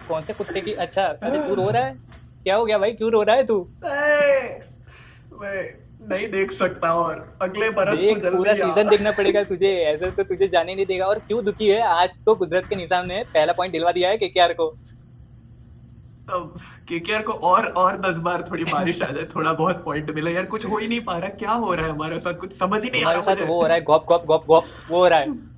कौन से कुत्ते की? अच्छा, अरे तू रो रहा है? क्या हो गया भाई, क्यों रो रहा है तू? ए, मैं नहीं देख सकता और अगले बरस तू देख, पूरा जल्दी आ। सीजन देखना पड़ेगा तुझे, ऐसे तो तुझे जाने नहीं देगा। और क्यों दुखी है? आज तो कुदरत के निजाम ने पहला पॉइंट दिलवा दिया है केकेआर को। अब केकेआर को और 10 बार थोड़ी बारिश आ जाए, थोड़ा बहुत पॉइंट मिले यार। कुछ हो ही नहीं पा रहा, क्या हो रहा है हमारे साथ, कुछ समझ ही नहीं आ तुम्हारे रहा साथ वो हो रहा है, मुझे। गॉप गॉप गॉप गॉप वो हो रहा है।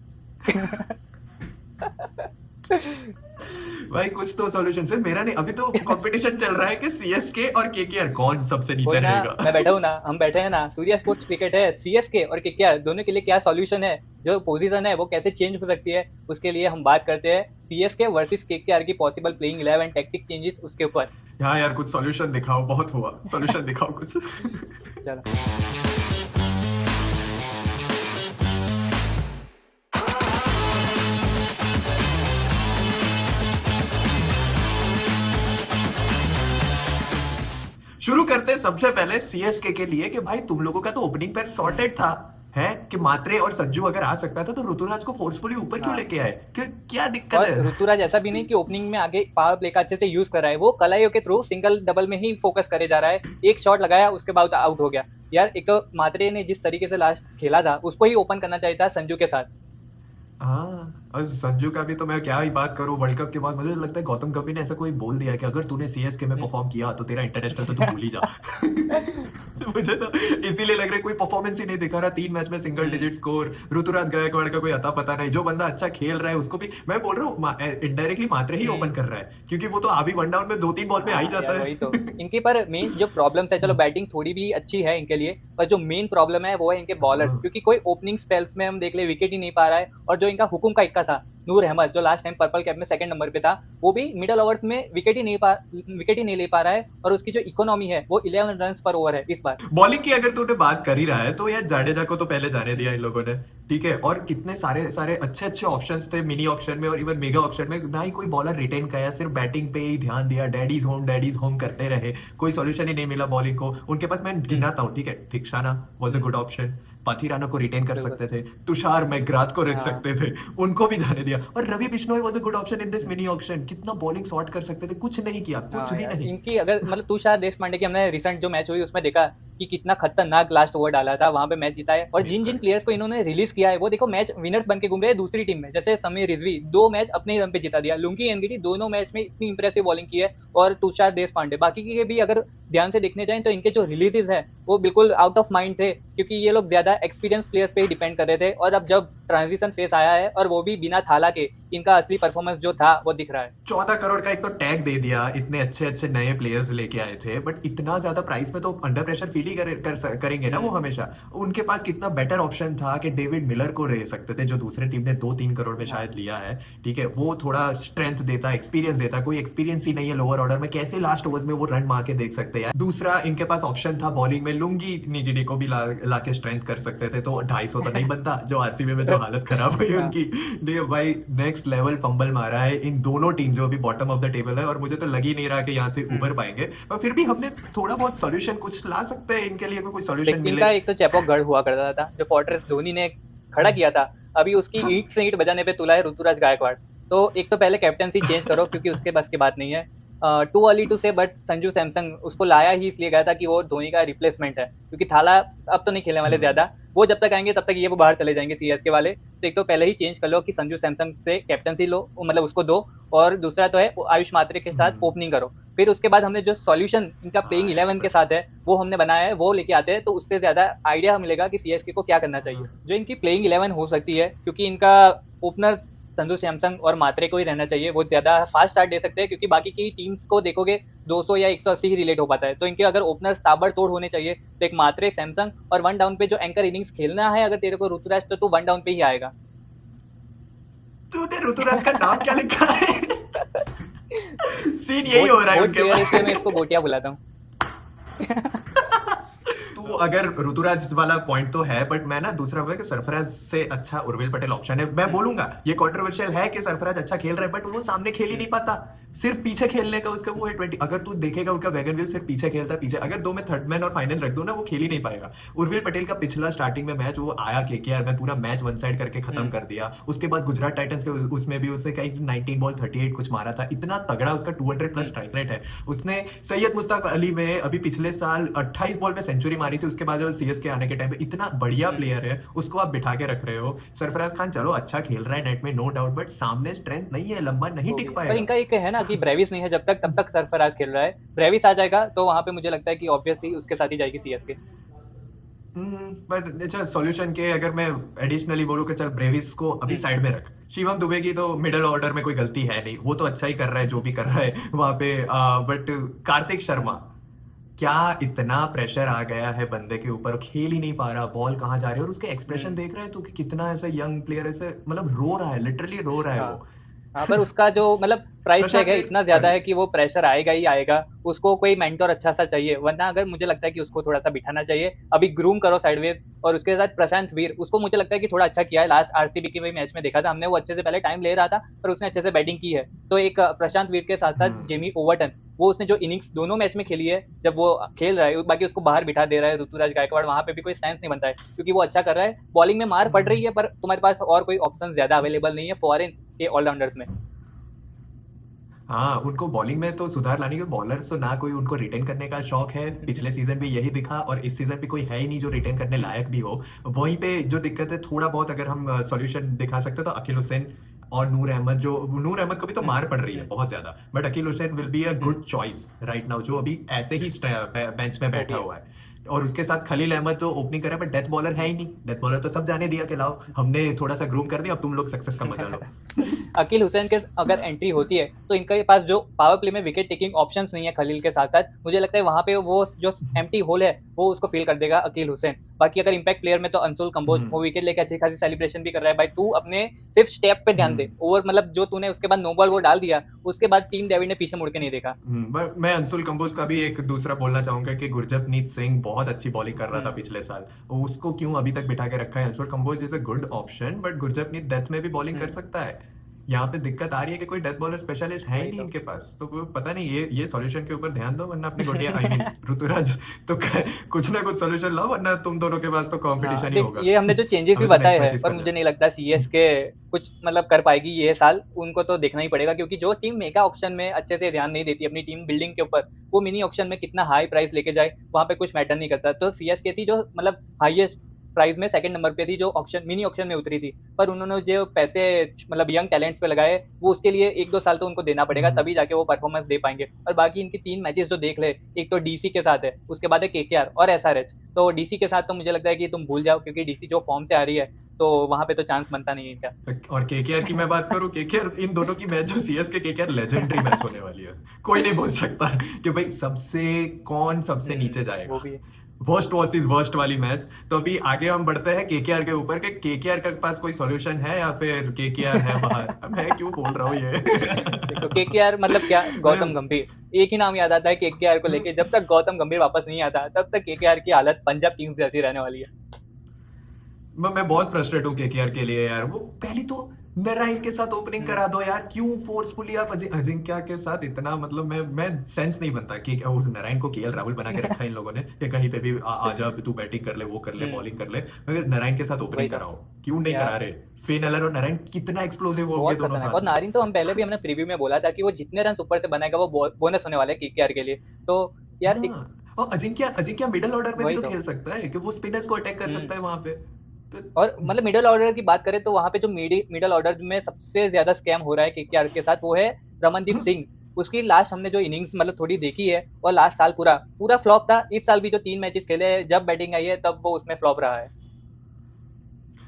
भाई कुछ तो सॉल्यूशन से मेरा नहीं, अभी तो कंपटीशन चल रहा है कि सीएसके और केकेआर कौन सबसे नीचे कोई ना, रहेगा। मैं बैठा हूँ ना, हम बैठे हैं ना। सूर्या स्पोर्ट्स क्रिकेट है, सीएसके और केकेआर दोनों के लिए क्या सॉल्यूशन है? जो पोजीशन है वो कैसे चेंज हो सकती है, उसके लिए हम बात करते हैं सीएसके वर्सेस केकेआर की पॉसिबल प्लेइंग 11 टैक्टिक चेंजेस उसके ऊपर। हाँ यार, कुछ सॉल्यूशन दिखाओ, बहुत हुआ, सॉल्यूशन दिखाओ कुछ। चलो, शुरू करते हैं सबसे पहले सीएसके के लिए कि भाई तुम लोगों का तो ओपनिंग पैर सॉर्टेड था, है कि मात्रे और संजू अगर आ सकता था तो ऋतुराज को फोर्सफुली ऊपर क्यों हाँ। लेके आए, क्या दिक्कत और है? ऋतुराज ऐसा भी नहीं कि ओपनिंग में आगे पावर प्ले का अच्छे से यूज कर रहा है, वो कलाइयों के थ्रू सिंगल डबल में ही फोकस करे जा रहा है। एक शॉट लगाया, उसके बाद आउट हो गया। यार, एक तो मात्रे ने जिस तरीके से लास्ट खेला था उसको ही ओपन करना चाहिए था संजू के साथ। हाँ, और संजू का भी तो मैं क्या ही बात करूं, वर्ल्ड कप के बाद मुझे लगता है गौतम गंभीर ने ऐसा कोई बोल दिया है कि अगर तूने सीएसके में परफॉर्म किया तो तेरा इंटरनेशनल तो तू भूल ही जा। मुझे तो इसीलिए लग रहा है कोई परफॉर्मेंस ही नहीं दिखा रहा, 3 मैच में single digit score, Ruturaj Gaikwad का कोई अता पता नहीं, जो बंदा अच्छा खेल रहा है उसको भी मैं बोल रहा हूँ इनडायरेक्टली मात्रे ही ओपन कर रहा है, क्योंकि वो तो अभी 1 डाउन में 2-3 बॉल में आ ही हाँ यार, जाता वही तो। है। इनके पर मेन जो प्रॉब्लम्स है, चलो बैटिंग थोड़ी भी अच्छी है इनके लिए, पर जो मेन प्रॉब्लम है वो है इनके बॉलर्स, क्योंकि कोई ओपनिंग स्पेल्स में हम देख ले विकेट ही नहीं पा रहा है। और जो इनका हुकुम का इक्का था, नूर अहमद, जो लास्ट टाइम पर्पल कैप में सेकंड नंबर पे था, वो भी मिडल ओवर्स में विकेट ही नहीं ले पा रहा है। और उसकी जो इकोनॉमी है वो 11 रन पर ओवर है इस बार। बॉलिंग की अगर तूने बात कर ही रहा है तो यार जाडेजा को तो पहले जाने दिया इन लोगों ने, ठीक है, और कितने सारे सारे अच्छे अच्छे ऑप्शंस थे मिनी ऑक्शन में और इवन मेगा ऑक्शन में, ना ही कोई बॉलर रिटेन किया, सिर्फ बैटिंग पे ही ध्यान दिया, डैडीज होम करते रहे, कोई सॉल्यूशन ही नहीं मिला बॉलिंग को उनके पास। मैं हम्म। गिनाता हूँ, ठीक है, Theekshana was a hmm. Good option, Pathirana को रिटेन कर बिल्कुल। सकते थे, तुषार मैकग्राथ को रख हाँ। सकते थे, उनको भी जाने दिया, और Ravi Bishnoi was a good option in this mini auction, कितना बॉलिंग सॉर्ट कर सकते थे, कुछ नहीं किया, कुछ हाँ भी यार, नहीं। इनकी अगर मतलब तुषार देशपांडे की हमने रिसेंट जो मैच हुई उसमें देखा कि कितना खतरनाक लास्ट ओवर डाला था, वहां पे मैच जीता है। और जिन जिन प्लेयर्स को इन्होंने रिलीज किया है वो देखो मैच विनर्स बन के घूम रहे हैं दूसरी टीम में। जैसे समीर रिजवी 2 मैच अपने ही दम पे जिता दिया, लुंकी एनगिटी दोनों मैच में इतनी इंप्रेसिव बॉलिंग की है। और तुषार देश पांडे बाकी के भी अगर ध्यान से देखने जाएं तो इनके जो रिलीजेस है वो बिल्कुल आउट ऑफ माइंड थे, क्योंकि ये लोग ज्यादा एक्सपीरियंस प्लेयर्स पे ही डिपेंड कर रहे थे। और अब जब ट्रांजिशन फेस आया है और वो भी बिना थाला के, इनका असली परफॉर्मेंस जो था वो दिख रहा है। 14 करोड़ का एक तो टैग दे दिया, इतने अच्छे अच्छे नए प्लेयर्स लेके आए थे, बट इतना ज्यादा प्राइस में तो अंडर प्रेशर फील ही करेंगे ना वो हम्म। हमेशा। उनके पास कितना बेटर ऑप्शन था कि डेविड मिलर को ले सकते थे, जो दूसरे टीम ने 2-3 करोड़ में हाँ। शायद लिया है, ठीक है, वो थोड़ा स्ट्रेंथ देता, एक्सपीरियंस देता, कोई एक्सपीरियंस ही नहीं है लोअर ऑर्डर में, कैसे लास्ट ओवर्स में वो रन मार के देख सकते हैं। दूसरा इनके पास ऑप्शन था बॉलिंग में, लुंगी निगिडी को भी ला के स्ट्रेंथ कर सकते थे, तो 250 तो नहीं बनता, जो आरसीबी में जो हालत खराब हुई हाँ। उनकी। नहीं भाई, नेक्स्ट लेवल फंबल मारा है इन दोनों टीम जो अभी बॉटम ऑफ द टेबल है, और मुझे तो लग ही नहीं रहा कि यहाँ से उबर हम्म। पाएंगे, पर फिर भी हमने थोड़ा बहुत सॉल्यूशन कुछ ला सकते हैं इनके लिए, अगर कोई देख, सॉल्यूशन मिले। इनका एक तो चेपॉक गढ़ हुआ करता था जो फोर्ट्रेस धोनी ने खड़ा किया था, अभी उसकी हाँ। ईंट से ईंट बजाने पे तुला है ऋतुराज गायकवाड़। तो एक तो पहले कैप्टनसी चेंज करो, क्योंकि उसके बस की बात नहीं है। टू अर्ली टू से, बट संजू सैमसंग उसको लाया ही इसलिए गया था कि वो धोनी का रिप्लेसमेंट है, क्योंकि थाला अब तो नहीं खेलने वाले ज्यादा। वो जब तक आएंगे तब तक ये वो बाहर चले जाएंगे सीएसके वाले। तो एक तो पहले ही चेंज कर लो कि संजू सैमसंग से कैप्टनसी लो, मतलब उसको दो। और दूसरा तो है आयुष मात्रे के साथ ओपनिंग करो। फिर उसके बाद हमने जो सॉल्यूशन इनका प्लेइंग हाँ यार 11 के बट साथ है वो हमने बनाया है, वो लेके आते हैं तो उससे ज्यादा आइडिया मिलेगा कि सीएसके को क्या करना चाहिए। जो इनकी प्लेइंग 11 हो सकती है, क्योंकि इनका ओपनर संजू सैमसंग और मात्रे को ही रहना चाहिए, वो ज्यादा फास्ट स्टार्ट दे सकते हैं, क्योंकि बाकी की टीम्स को देखोगे 200 या 180 ही रिलेट हो पाता है। तो इनके अगर ओपनर्स ताबड़तोड़ होने चाहिए तो एक मात्रे, सैमसंग, और वन डाउन पे जो एंकर इनिंग्स खेलना है अगर तेरे को ऋतुराज, तो तू वन डाउन पे ही आएगा। तूने ऋतुराज का नाम क्या लिखा है? सीन यही हो गोट रहा है गोट उनके प्लेयर है, इसलिए मैं पास। इसको गोटिया बुलाता हूँ। तो अगर ऋतुराज वाला पॉइंट तो है, बट मैं ना दूसरा हुआ कि सरफराज से अच्छा उर्विल पटेल ऑप्शन है, मैं बोलूंगा ये कंट्रोवर्शियल है कि सरफराज अच्छा खेल रहा है, बट वो सामने खेल ही नहीं पाता, सिर्फ पीछे खेलने का उसका वो है 20। अगर तू देखेगा उनका वैगनविल सिर्फ पीछे खेलता है पीछे, अगर दो में थर्ड मैन और फाइनल रख दो ना वो खेल ही नहीं पाएगा। उर्विल पटेल का पिछला स्टार्टिंग में मैच वो आया केकेआर में पूरा मैच वन साइड करके खत्म कर दिया। उसके बाद गुजरात टाइटन्स के उसमें भी उसने कहीं 19 बॉल 38 कुछ मारा था, इतना तगड़ा उसका 200 प्लस स्ट्राइक रेट है। उसने सैयद मुश्ताक अली में अभी पिछले साल 28 बॉल में सेंचुरी मारी थी, उसके बाद जब सीएसके आने के टाइम पे इतना बढ़िया प्लेयर है उसको आप बिठा के रख रहे हो। सरफराज खान चलो अच्छा खेल रहा है नेट में नो डाउट, बट सामने स्ट्रेंथ नहीं है, लंबा नहीं वो भी टिक है। पर पाएगा। इनका एक है ना कि ब्रेविस नहीं है जब तक, तब तक सरफराज खेल रहा है। ब्रेविस आ जाएगा तो वहां पे मुझे लगता है कि ऑब्वियसली उसके साथ ही जाएगी सीएसके। बट अच्छा सॉल्यूशन के अगर मैं एडिशनली बोलूँ कि चल ब्रेविस को अभी साइड में रख, शिवम दुबे की तो मिडिल ऑर्डर में कोई गलती है नहीं, वो तो अच्छा ही कर रहा है जो भी कर रहा है वहां पे। बट कार्तिक शर्मा, क्या इतना प्रेशर आ गया है बंदे के ऊपर, खेल ही नहीं पा रहा, बॉल कहाँ जा रही है, और उसके एक्सप्रेशन देख रहे हैं तो कि कितना ऐसा यंग प्लेयर ऐसे मतलब रो रहा है, लिटरली रो रहा है हाँ वो। हाँ, पर उसका जो मतलब प्राइस टैग प्रशांत है ने इतना ज्यादा सॉरी। है कि वो प्रेशर आएगा ही आएगा। उसको कोई मेंटोर अच्छा सा चाहिए, वरना अगर मुझे लगता है कि उसको थोड़ा सा बिठाना चाहिए, अभी ग्रूम करो साइडवेज। और उसके साथ प्रशांत वीर, उसको मुझे लगता है कि थोड़ा अच्छा किया है। लास्ट आरसीबी के मैच में देखा था हमने, वो अच्छे से पहले टाइम ले रहा था पर उसने अच्छे से बैटिंग की है। तो एक प्रशांत वीर के साथ साथ जेमी ओवरटन, वो उसने जो इनिंग्स दोनों मैच में खेली है जब वो खेल रहा है, बाकी उसको बाहर बिठा दे रहा है ऋतुराज गायकवाड़, वहां पे भी कोई सेंस नहीं बनता है क्योंकि वो अच्छा कर रहा है। बॉलिंग में मार पड़ रही है पर तुम्हारे पास और कोई ऑप्शन ज्यादा अवेलेबल नहीं है फॉरेन के ऑलराउंडर्स में। हाँ उनको बॉलिंग में तो सुधार लाने के, बॉलर्स तो ना कोई उनको रिटेन करने का शौक है, पिछले सीजन भी यही दिखा और इस सीजन भी कोई है ही नहीं जो रिटेन करने लायक भी हो। वहीं पे जो दिक्कत है थोड़ा बहुत अगर हम सॉल्यूशन दिखा सकते हो तो अकील हुसैन और नूर अहमद, जो नूर अहमद को भी तो मार पड़ रही है बहुत ज्यादा, but Akeal Hosein will be a good choice right now, जो अभी ऐसे ही बेंच में वो बैठा भी है। हुआ है। और उसके साथ खलील अहमद तो ओपनिंग करे, बट डेथ बॉलर है ही नहीं, डेथ बॉलर तो सब जाने दिया कि लाओ हमने थोड़ा सा ग्रूम कर दिया अब तुम लोग सक्सेस का मजा लो। अकील हुसैन के अगर एंट्री होती है तो इनके पास जो पावर प्ले में विकेट टेकिंग ऑप्शंस नहीं है खलील के साथ साथ, मुझे लगता है वहां पे वो जो एम्प्टी होल है वो उसको फिल कर देगा अकील हुसैन। बाकी अगर इम्पैक्ट प्लेयर में तो अंशुल कंबोज, वो विकेट लेके अच्छी खासी सेलिब्रेशन भी कर रहा है। भाई तू अपने सिर्फ स्टेप पे ध्यान दे, ओवर मतलब जो तूने उसके बाद नो बॉल वो डाल दिया, उसके बाद टीम डेविड ने पीछे मुड़ के नहीं देखा। बट मैं अंशुल कंबोज का भी एक दूसरा बोलना चाहूंगा कि गुरजपनीत सिंह बहुत अच्छी बॉलिंग कर रहा था पिछले साल, उसको क्यों अभी तक बिठा के रखा है। Anshul Kamboj is a good option, but Gurjapneet death में भी बॉलिंग कर सकता है। यहाँ पे दिक्कत आ रही है कि कोई डेथ बॉलर स्पेशलिस्ट है ही वही नहीं तो। इनके पास, तो वो पता नहीं ये सॉल्यूशन के ऊपर ध्यान दो वरना अपनी गोटियां आई मीन ऋतुराज तो कुछ ना कुछ सॉल्यूशन लाओ वरना तुम दोनों के पास तो हाँ कंपटीशन ही देख, होगा। ये हमने जो चेंजेस भी हमें तो बताए नेक्स्ट हैं मैचेस पर करना मुझे है। नहीं लगता सीएसके कुछ मतलब कर पाएगी ये साल। उनको तो देखना ही पड़ेगा क्योंकि जो टीम मेगा ऑप्शन में अच्छे से ध्यान नहीं देती अपनी टीम बिल्डिंग के ऊपर, वो मिनी ऑप्शन में कितना हाई प्राइस लेके जाए वहां पे कुछ मैटर नहीं करता। तो सीएसके थी जो मतलब हाईएस्ट प्राइस में सेकंड नंबर पे थी, जो ऑप्शन मिनी ऑप्शन में उतरी थी, पर उन्होंने जो पैसे मतलब यंग टैलेंट्स पे लगाए वो उसके लिए एक दो साल तो उनको देना पड़ेगा, तभी जाके वो परफॉर्मेंस दे पाएंगे। और बाकी इनकी तीन मैचेस जो देख ले, एक तो डीसी के साथ है, उसके बाद है केकेआर और एसआरएच। तो डीसी के साथ तो मुझे लगता है कि तुम भूल जाओ क्योंकि डीसी जो फॉर्म से आ रही है तो वहां पे तो चांस बनता नहीं है इनका। और केकेआर की मैं बात करूं, केकेआर इन दोनों की मैच जो सीएसके केकेआर लेजेंडरी मैच होने वाली है, कोई नहीं बोल सकता कि भाई कौन सबसे नीचे वो जाएगा। भी है। वर्स्ट वर्सेस वर्स्ट वाली मैच। तो अभी आगे हम बढ़ते हैं केकेआर के ऊपर कि केकेआर के पास कोई सॉल्यूशन है या फिर केकेआर है बाहर। मैं क्यों बोल रहा हूँ देखो ये केकेआर मतलब क्या, गौतम मैं गंभीर एक ही नाम याद आता है केकेआर को लेके। जब तक गौतम गंभीर वापस नहीं आता तब तक केकेआर की हालत पंजाब किंग्स जैसी रहने वाली है। मैं बहुत फ्रस्ट्रेट हूँ केकेआर के लिए यार। वो पहली तो नारायण के साथ ओपनिंग करा दो यार, क्यों फोर्सफुली आप अजिंक्य के साथ इतना, मतलब मैं सेंस नहीं बनता कि उस नारायण को केएल राहुल बना के रखा है इन लोगों ने कि कहीं पे भी आ जा तू बैटिंग कर ले वो कर ले बॉलिंग कर ले, मगर नारायण के साथ वही ओपनिंग तो कराओ, क्यों नहीं करा यार, रहे। फेन एलर और नारायण कितना एक्सप्लोसिव होंगे बहुत दोनों खतरनाक। और साथ में। नारिन तो हम पहले भी हमने प्रीव्यू में बोला था कि वो जितने रन ऊपर से बनाएगा वो बोनस होने वाला है केकेआर के लिए। तो यार एक, हाँ और अजिंक्य अजिंक्य मिडिल ऑर्डर में भी वही तो तो। खेल सकता है कि वो स्पिनर्स को अटैक कर हम्म सकता है वहां पे तो। और मतलब मिडिल ऑर्डर की बात करें तो वहां पे जो मिडिल ऑर्डर में सबसे ज्यादा स्कैम हो रहा है केकेआर के साथ वो है रमनदीप सिंह। उसकी लास्ट हमने जो इनिंग्स मतलब थोड़ी देखी है, और लास्ट साल पूरा पूरा फ्लॉप था। इस साल भी जो तीन मैचेस खेले हैं, जब बैटिंग आई है तब वो उसमें फ्लॉप रहा है।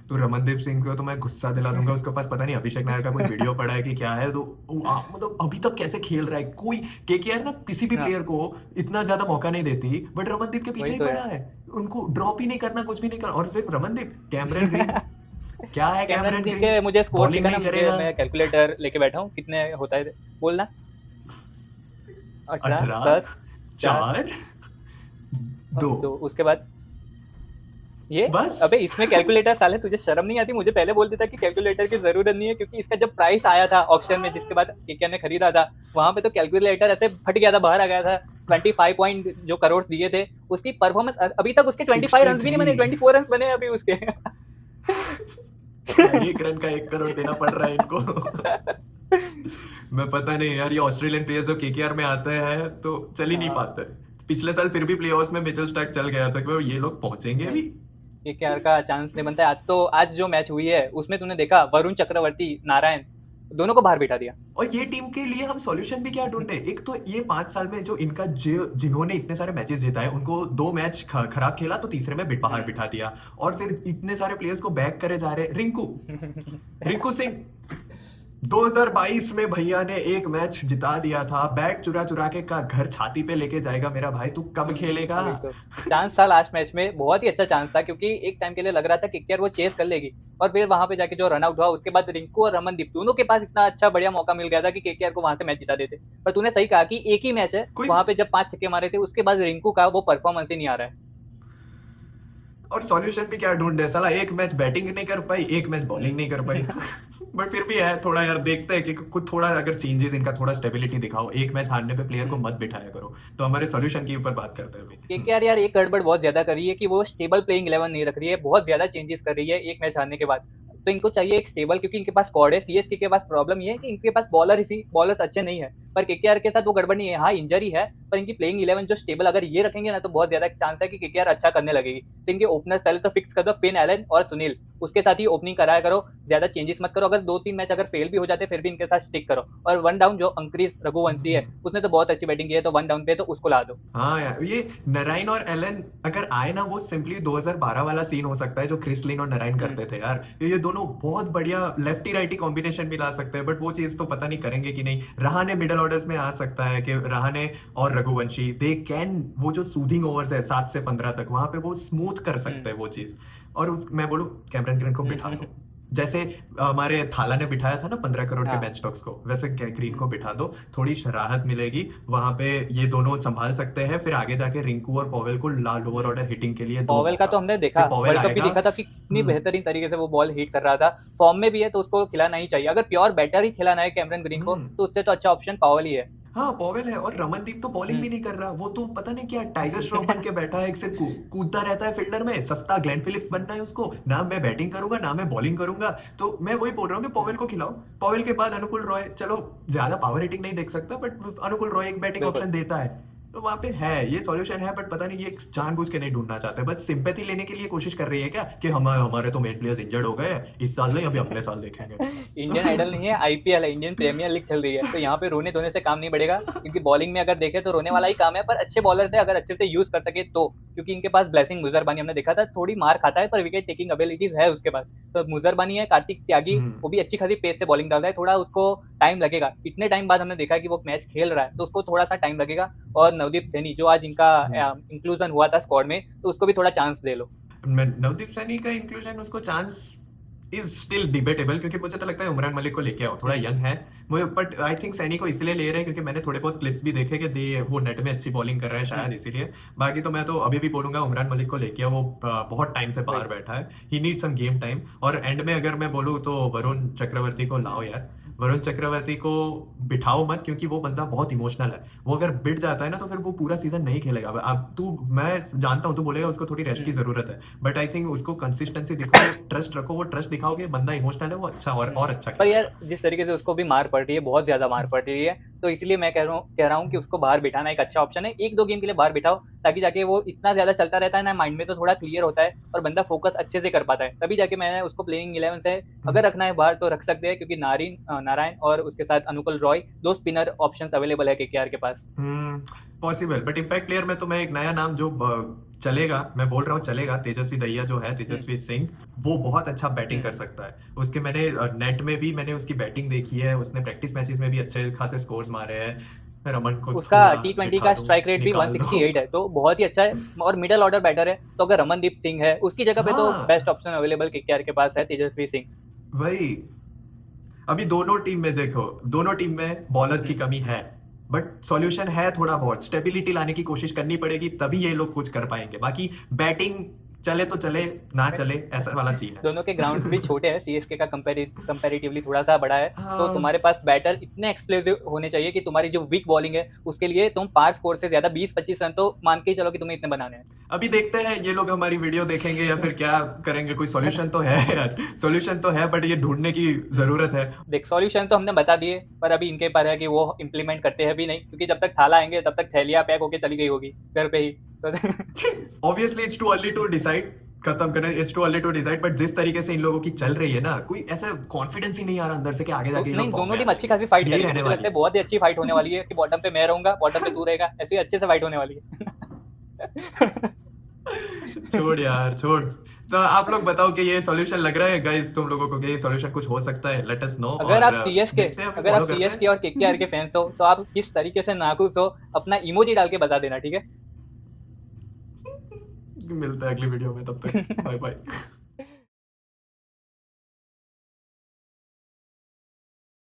तो रमनदीप सिंह को तो मैं गुस्सा दिला दूंगा, उसके पास पता नहीं अभिषेक नायर का कोई वीडियो पड़ा है कि क्या है, तो मतलब अभी तक कैसे खेल रहा है कोई। केकेआर ना किसी भी हाँ प्लेयर को इतना ज्यादा मौका नहीं देती, बट रमनदीप के पीछे वही ही तो पड़ा है। है। उनको ड्रॉप ही नहीं करना, कुछ भी नहीं करना, और सिर्फ रमनदीप। कैमरन ग्रीन, क्या है कैमरन कैमरन सिंह ग्रीन, के मुझे स्कोर बॉलिंग दिखा ना, नहीं मुझे करेगा। मैं कैलकुलेटर लेके बैठा हूँ कितने होता है बोलना। 18 18 10 4 4 2। और 2 उसके बाद ये बस अबे इसमें कैलकुलेटर साले तुझे शर्म नहीं आती? मुझे पहले बोल देता कि कैलकुलेटर की जरूरत नहीं है, क्योंकि इसका जब प्राइस आया था ऑक्शन में जिसके बाद केकेआर ने खरीदा था, वहां पे तो कैलकुलेटर ऐसे फट गया था, बाहर आ गया था। 25 पॉइंट जो करोड़ दिए थे, उसकी परफॉर्मेंस अभी तक उसके 25 रन भी नहीं बने, 63। 24 रन बने अभी उसके। क्या 1 रन का 1 करोड़ देना पड़ रहा है इनको। मैं पता नहीं यार, ये ऑस्ट्रेलियन प्लेयर्स जो केकेआर में आते हैं तो चल ही नहीं हाँ, पाते। पिछले साल फिर भी प्लेऑफ्स में मिचेल स्टार्क चल गया था कि ये लोग पहुंचेंगे नहीं, भी। केकेआर का चांस नहीं बनता है। आज तो आज जो मैच हुई है उसमें तूने देखा, वरुण चक्रवर्ती, नारायण, दोनों को बाहर बिठा दिया। और ये टीम के लिए हम सॉल्यूशन भी क्या ढूंढे? एक तो ये 5 साल में जो इनका जिन्होंने इतने सारे मैचेस जिताए उनको 2 मैच खराब खेला तो तीसरे में बाहर बिठा दिया, और फिर इतने सारे प्लेयर्स को बैक करे जा रहे। रिंकू रिंकू सिंह 2022 में भैया ने एक मैच जिता दिया था, बैट चुरा चुरा के का घर छाती पे लेके जाएगा मेरा भाई, तू कब खेलेगा? वही तो चांस था लास्ट मैच में, बहुत ही अच्छा चांस था, क्योंकि एक टाइम के लिए लग रहा था कि केकेआर वो चेस कर लेगी, और फिर वहां पे जाके जो रन आउट हुआ उसके बाद रिंकू और रमनदीप दोनों के पास इतना अच्छा बढ़िया मौका मिल गया था कि केकेआर को वहां से मैच जिता देते। पर तूने सही कहा कि एक ही मैच है, कोई वहां पे जब 5 छक्के मारे थे उसके बाद रिंकू का वो परफॉर्मेंस ही नहीं आ रहा है। और सॉल्यूशन भी क्या ढूंढे साला, एक मैच बैटिंग नहीं कर पाई, एक मैच बॉलिंग नहीं कर पाई। बट फिर भी है थोड़ा यार, देखते हैं कि कुछ थोड़ा अगर चेंजेस, इनका थोड़ा स्टेबिलिटी दिखाओ, एक मैच हारने पे प्लेयर को मत बिठाया करो। तो हमारे सॉल्यूशन के ऊपर बात करते हैं अभी। केकेआर यार एक गड़बड़ बहुत ज्यादा कर रही है कि वो स्टेबल प्लेइंग 11 नहीं रख रही है, बहुत ज्यादा चेंजेस कर रही है एक मैच हारने के बाद। तो इनको चाहिए एक स्टेबल, क्योंकि इनके पास स्क्वाड है। सीएसके के पास प्रॉब्लम ये है कि इनके पास बॉलर्स अच्छे नहीं है, पर केकेआर के साथ वो गड़बड़ नहीं है। हाँ, इंजरी है, पर इनकी प्लेइंग 11 जो स्टेबल अगर ये रखेंगे ना, तो बहुत ज्यादा चांस है कि केकेआर अच्छा करने लगेगी। तो इनके ओपनर्स पहले तो फिक्स कर दो, फिन एलन और सुनील, उसके साथ ही ओपनिंग कराया करो, ज्यादा चेंजेस मत करो। अगर 2-3 मैच अगर फेल भी हो जाते फिर भी इनके साथ स्टिक करो। और वन डाउन जो अंक्रीज रघुवंशी है, उसने तो बहुत अच्छी बैटिंग की है, तो वन डाउन पे तो उसको ला दो। हाँ यार, ये नारायण और एलन अगर आए ना, वो सिंपली 2012 वाला सीन हो सकता है जो क्रिस लिन और नारायण करते थे यार। ये दोनों बहुत बढ़िया लेफ्टी राइटी कॉम्बिनेशन भी ला सकते हैं, बट वो चीज तो पता नहीं करेंगे कि नहीं। रहाने मिडल ऑर्डर्स में आ सकता है कि रहाने और रघुवंशी दे कैन, वो जो सूदिंग ओवर्स है 7 से 15 तक, वहां पे वो स्मूथ कर सकते हैं वो चीज। और मैं बोलूं कैमरन ग्रीन को बिठा दो, जैसे हमारे थाला ने बिठाया था ना 15 करोड़ के हाँ, बेंच स्टॉक्स को, वैसे ग्रीन को बिठा दो, थोड़ी राहत मिलेगी वहां पे। ये दोनों संभाल सकते हैं, फिर आगे जाके रिंकू और पॉवेल को लोअर ऑर्डर हिटिंग के लिए दो पॉवेल का मौका। तो हमने देखा, फिर पॉवेल वर्ल्ड कप भी आएगा। देखा था कि कितनी हम्म बेहतरीन तरीके से वो बॉल हिट कर रहा था। फॉर्म में भी है तो उसको खिलाना ही चाहिए। अगर प्योर बैटर ही खिलाना है कैमरन ग्रीन को, हम्म तो उससे तो अच्छा ऑप्शन पॉवेल ही है। हाँ पॉवेल है, और रमनदीप तो बॉलिंग भी हम्म। नहीं कर रहा, वो तो पता नहीं क्या टाइगर श्रॉफ बन के बैठा है, सिर्फ कूदता रहता है फील्डर में, सस्ता ग्लेन फिलिप्स बनना है उसको, ना मैं बैटिंग करूंगा ना मैं बॉलिंग करूंगा। तो मैं वही बोल रहा हूँ कि पॉवेल को खिलाओ। पॉवेल के बाद अनुकुल रॉय, चलो ज्यादा पावर हिटिंग नहीं देख सकता, बट अनुकुल रॉय एक बैटिंग बिल्कुल। ऑप्शन देता है। तो वहां पे है, ये सॉल्यूशन है, बट पता नहीं ये जानबूझ के नहीं ढूंढना चाहते, बस सिंपैथी लेने के लिए कोशिश कर रही है क्या कि हम हमारे तो मेन प्लेयर्स इंजर्ड हो गए इस साल नहीं, अभी अगले साल देखेंगे। इंडियन आइडल नहीं है, आईपीएल है, इंडियन प्रीमियर लीग चल रही है, तो यहाँ पे रोने धोने से काम नहीं बढ़ेगा। क्योंकि बॉलिंग में अगर देखें तो रोने वाला ही काम है, पर अच्छे बॉलर से अगर अच्छे से यूज कर सके तो। क्योंकि इनके पास ब्लेसिंग मुजरबानी हमने देखा था, थोड़ी मार खाता है पर विकेट टेकिंग एबिलिटीज है उसके पास। तो मुजरबानी है, कार्तिक त्यागी, हम्म वो भी अच्छी खासी पेस से बॉलिंग डालता है, थोड़ा उसको टाइम लगेगा। इतने टाइम बाद हमने देखा कि वो मैच खेल रहा है, तो उसको थोड़ा सा टाइम लगेगा। और नवदीप सैनी जो आज इनका हम्म इंक्लूजन हुआ था स्क्वाड में, तो उसको भी थोड़ा चांस दे लो। नवदीप सैनी का इंक्लूजन, उसको चांस इज स्टिल डिबेटेबल, क्योंकि मुझे तो लगता है उमरान मलिक को लेके आओ, थोड़ा यंग है मुझे। बट आई थिंक सैनी को इसलिए ले रहे हैं क्योंकि मैंने थोड़े बहुत क्लिप्स भी देखे कि वो नेट में अच्छी बॉलिंग कर रहा है शायद इसीलिए। बाकी तो मैं तो अभी भी बोलूंगा उमरान मलिक को लेके आओ, वो बहुत टाइम से बाहर राइट। बैठा है, ही नीड सम गेम टाइम। और एंड में अगर मैं बोलूँ तो वरुण चक्रवर्ती को लाओ यार। वरुण चक्रवर्ती को बिठाओ मत, क्योंकि वो बंदा बहुत इमोशनल है, वो अगर बिट जाता है ना तो फिर वो पूरा सीजन नहीं खेलेगा। अब तू, मैं जानता हूँ तू बोलेगा उसको थोड़ी रेस्ट की जरूरत है, बट आई थिंक उसको कंसिस्टेंसी दिखाओ, ट्रस्ट रखो, वो ट्रस्ट दिखाओगे, बंदा इमोशनल है, वो अच्छा और अच्छा पर खेलेगा। यार जिस तरीके से उसको भी मार पड़ रही है, बहुत ज्यादा मार पड़ रही है, तो इसलिए मैं कह रहा हूँ कि उसको बाहर बिठाना एक अच्छा ऑप्शन है। 1-2 गेम के लिए बाहर बिठाओ, ताकि जाके वो इतना ज्यादा चलता रहता है ना, माइंड में तो थोड़ा क्लियर होता है और बंदा फोकस अच्छे से कर पाता है। तभी जाके मैंने उसको प्लेइंग 11 से हम्म अगर रखना है बाहर तो रख सकते हैं, क्योंकि नारायण और उसके साथ अनुकुल रॉय, दो स्पिनर ऑप्शंस अवेलेबल है केकेआर के पास। पॉसिबल, बट इम्पैक्ट प्लेयर में तो मैं एक नया नाम जो चलेगा, मैं बोल रहा हूँ चलेगा, तेजस्वी दहिया जो है, हम्म। तेजस्वी सिंह, वो बहुत अच्छा बैटिंग कर हम्म। सकता है। उसके मैंने नेट में भी मैंने उसकी बैटिंग देखी है, उसने प्रैक्टिस मैचेस में भी अच्छे खासे स्कोर्स मारे हैं। रमन को उसका थोड़ा T20 बिठा का दो, स्ट्राइक रेट भी निकाल दो। 168 है, तो बहुत ही अच्छा है। और मिडल ऑर्डर बैटर है, तो अगर रमनदीप सिंह है उसकी जगह पे, तो हाँ बेस्ट ऑप्शन अवेलेबल केकेआर के पास है तेजस्वी सिंह। वही, अभी दोनों टीम में देखो, दोनों टीम में बॉलर्स की कमी है, बट सॉल्यूशन है, थोड़ा बहुत स्टेबिलिटी लाने की कोशिश करनी पड़ेगी, तभी ये लोग कुछ कर पाएंगे। बाकी बैटिंग चले तो चले, ना चले, ऐसा वाला सीन है। दोनों के ग्राउंड भी छोटे हैं, सीएसके का कंपैरेटिवली थोड़ा सा बड़ा है, तो हाँ। तुम्हारे पास बैटर इतने एक्सप्लोसिव होने चाहिए कि तुम्हारी जो वीक बॉलिंग है उसके लिए तुम 5 स्कोर से ज्यादा 20-25 रन तो मान के ही चलो कि तुम्हें इतने बनाने हैं। अभी देखते हैं ये लोग हमारी वीडियो देखेंगे या फिर क्या करेंगे, कोई सॉल्यूशन तो है यार, सॉल्यूशन तो है, बट ये ढूंढने की जरूरत है। देख सॉल्यूशन तो हमने बता दिए, पर अभी इनके पर है कि वो इम्प्लीमेंट करते हैं भी नहीं, क्योंकि जब तक थाला आएंगे तब तक थैलियां पैक होके चली गई होगी घर पे ही तो obviously it's too early to decide, खत्म करें, it's too early to decide, but जिस तरीके से इन लोगों की चल रही है ना, कोई ऐसा कॉन्फिडेंस ही नहीं आ रहा अंदर से कि आगे जाके ये नहीं, लोग दोनों form में टीम आ अच्छी जाएंगे। खासी फाइट यही करेगी, रहने मुझे वाली लगता है बहुत ही अच्छी फाइट होने वाली है कि बॉटम पे मैं रहूंगा, बॉटम पे तू रहेगा, ऐसी अच्छे से फाइट होने वाली है छोड़ यार छोड़। तो आप लोग बताओ कि ये सॉल्यूशन लग रहा है गाइस तुम लोगों को कि ये सॉल्यूशन कुछ हो सकता है, लेट अस नो। अगर और आप सीएसके देखते हैं, अगर आप फॉलो करते सीएसके हैं। और केकेआर के फैंस हो तो आप किस तरीके से नाखुश हो अपना इमोजी डाल के बता देना, ठीक है मिलता है अगली वीडियो में, तब तक बाय बाय।